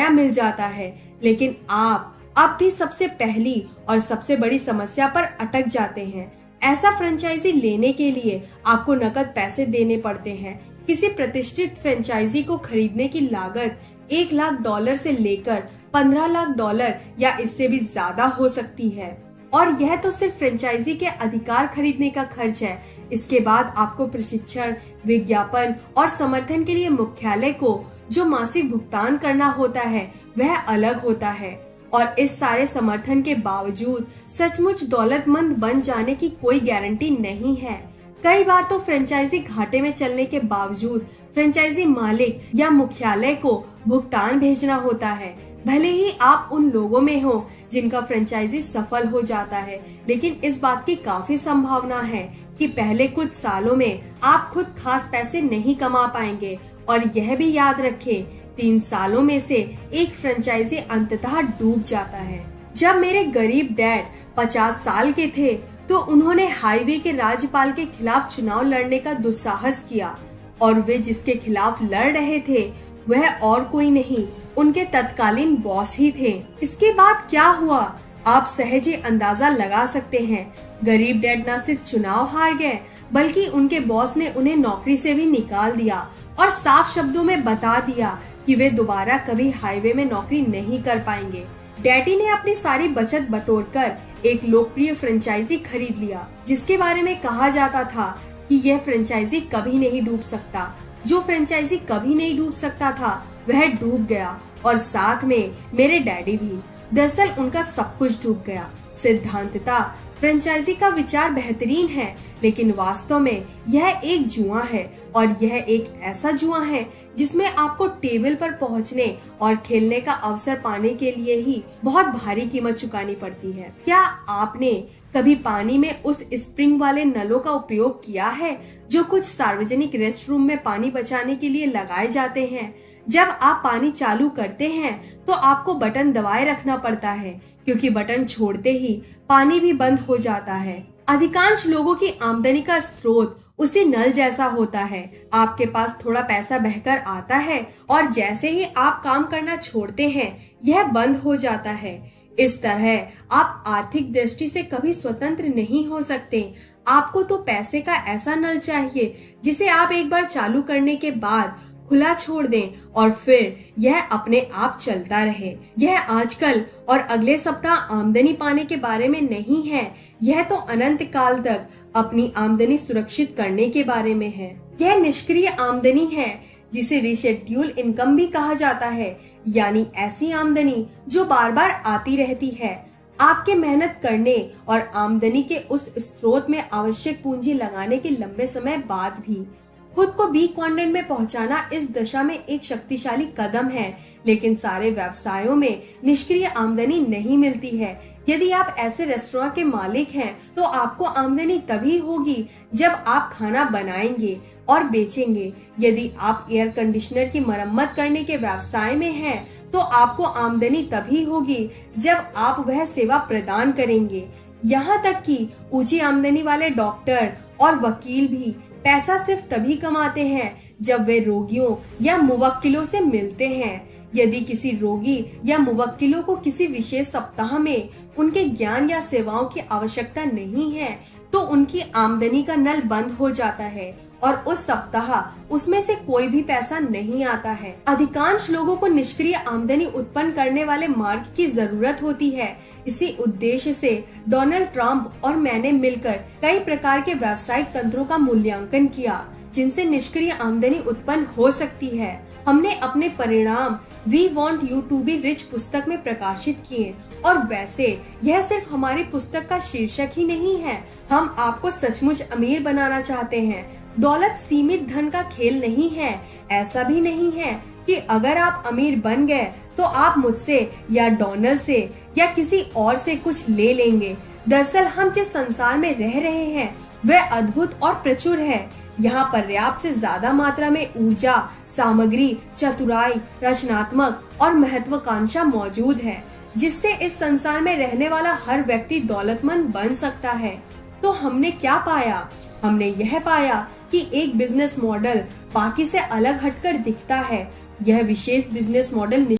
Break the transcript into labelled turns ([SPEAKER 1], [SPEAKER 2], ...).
[SPEAKER 1] मिल जाता है, लेकिन आप अब भी सबसे पहली और सबसे बड़ी समस्या पर अटक जाते हैं। ऐसा फ्रेंचाइजी लेने के लिए आपको नकद पैसे देने पड़ते हैं। किसी प्रतिष्ठित फ्रेंचाइजी को खरीदने की लागत $1 लाख से लेकर $15 लाख या इससे भी ज्यादा हो सकती है। और यह तो सिर्फ फ्रेंचाइजी के अधिकार खरीदने का खर्च है। इसके बाद आपको प्रशिक्षण, विज्ञापन और समर्थन के लिए मुख्यालय को जो मासिक भुगतान करना होता है वह अलग होता है। और इस सारे समर्थन के बावजूद सचमुच दौलतमंद बन जाने की कोई गारंटी नहीं है। कई बार तो फ्रेंचाइजी घाटे में चलने के बावजूद फ्रेंचाइजी मालिक या मुख्यालय को भुगतान भेजना होता है। भले ही आप उन लोगों में हो जिनका फ्रेंचाइजी सफल हो जाता है, लेकिन इस बात की काफी संभावना है कि पहले कुछ सालों में आप खुद खास पैसे नहीं कमा पाएंगे। और यह भी याद रखें, 3 सालों में से एक फ्रेंचाइजी अंततः डूब जाता है। जब मेरे गरीब डैड 50 साल के थे तो उन्होंने हाईवे के राज्यपाल के खिलाफ चुनाव लड़ने का दुस्साहस किया, और वे जिसके खिलाफ लड़ रहे थे वह और कोई नहीं, उनके तत्कालीन बॉस ही थे। इसके बाद क्या हुआ आप सहज ही अंदाजा लगा सकते हैं। गरीब डैड न सिर्फ चुनाव हार गए, बल्कि उनके बॉस ने उन्हें नौकरी से भी निकाल दिया और साफ शब्दों में बता दिया कि वे दोबारा कभी हाईवे में नौकरी नहीं कर पाएंगे। डैडी ने अपनी सारी बचत बटोरकर एक लोकप्रिय फ्रेंचाइजी खरीद लिया, जिसके बारे में कहा जाता था कि यह फ्रेंचाइजी कभी नहीं डूब सकता। जो फ्रेंचाइजी कभी नहीं डूब सकता था वह डूब गया, और साथ में मेरे डैडी भी। दरअसल उनका सब कुछ डूब गया। सिद्धांततः फ्रेंचाइजी का विचार बेहतरीन है, लेकिन वास्तव में यह एक जुआ है, और यह एक ऐसा जुआ है जिसमें आपको टेबल पर पहुंचने और खेलने का अवसर पाने के लिए ही बहुत भारी कीमत चुकानी पड़ती है। क्या आपने कभी पानी में उस स्प्रिंग वाले नलों का उपयोग किया है जो कुछ सार्वजनिक रेस्टरूम में पानी बचाने के लिए लगाए जाते हैं? जब आप पानी चालू करते हैं तो आपको बटन दबाए रखना पड़ता है, क्योंकि बटन छोड़ते ही पानी भी बंद हो जाता है। अधिकांश लोगों की आमदनी का स्रोत उसी नल जैसा होता है। आपके पास थोड़ा पैसा बहकर आता है और जैसे ही आप काम करना छोड़ते हैं यह बंद हो जाता है। इस तरह आप आर्थिक दृष्टि से कभी स्वतंत्र नहीं हो सकते। आपको तो पैसे का ऐसा नल चाहिए जिसे आप एक बार चालू करने के बाद खुला छोड़ दें और फिर यह अपने आप चलता रहे। यह आजकल और अगले सप्ताह आमदनी पाने के बारे में नहीं है, यह तो अनंत काल तक अपनी आमदनी सुरक्षित करने के बारे में है। यह निष्क्रिय आमदनी है जिसे रिशेड्यूल इनकम भी कहा जाता है, यानी ऐसी आमदनी जो बार बार आती रहती है। आपके मेहनत करने और आमदनी के उस स्रोत में आवश्यक पूंजी लगाने के लंबे समय बाद भी। खुद को बी क्वाड्रेंट में पहुंचाना इस दशा में एक शक्तिशाली कदम है, लेकिन सारे व्यवसायों में निष्क्रिय आमदनी नहीं मिलती है। यदि आप ऐसे रेस्टोरेंट के मालिक हैं तो आपको आमदनी तभी होगी जब आप खाना बनाएंगे और बेचेंगे। यदि आप एयर कंडीशनर की मरम्मत करने के व्यवसाय में हैं तो आपको आमदनी तभी होगी जब आप वह सेवा प्रदान करेंगे। यहाँ तक कि ऊंची आमदनी वाले डॉक्टर और वकील भी पैसा सिर्फ तभी कमाते हैं जब वे रोगियों या मुवक्किलों से मिलते हैं। यदि किसी रोगी या मुवक्किलों को किसी विशेष सप्ताह में उनके ज्ञान या सेवाओं की आवश्यकता नहीं है तो उनकी आमदनी का नल बंद हो जाता है और उस सप्ताह उसमें से कोई भी पैसा नहीं आता है। अधिकांश लोगों को निष्क्रिय आमदनी उत्पन्न करने वाले मार्ग की जरूरत होती है। इसी उद्देश्य से डोनाल्ड ट्रंप और मैंने मिलकर कई प्रकार के व्यावसायिक तंत्रों का मूल्यांकन किया जिनसे निष्क्रिय आमदनी उत्पन्न हो सकती है। हमने अपने परिणाम we want you to be rich पुस्तक में प्रकाशित किए, और वैसे यह सिर्फ हमारी पुस्तक का शीर्षक ही नहीं है। हम आपको सचमुच अमीर बनाना चाहते हैं। दौलत सीमित धन का खेल नहीं है। ऐसा भी नहीं है कि अगर आप अमीर बन गए तो आप मुझसे या डोनाल्ड से या किसी और से कुछ ले लेंगे। दरअसल हम जिस संसार में रह रहे हैं वह अद्भुत और प्रचुर है। यहाँ पर्याप्त से ज्यादा मात्रा में ऊर्जा, सामग्री, चतुराई, रचनात्मक और महत्वाकांक्षा मौजूद है, जिससे इस संसार में रहने वाला हर व्यक्ति दौलतमंद बन सकता है। तो हमने क्या पाया? हमने यह पाया कि एक बिजनेस मॉडल बाकी से अलग हटकर दिखता है। यह विशेष बिजनेस मॉडल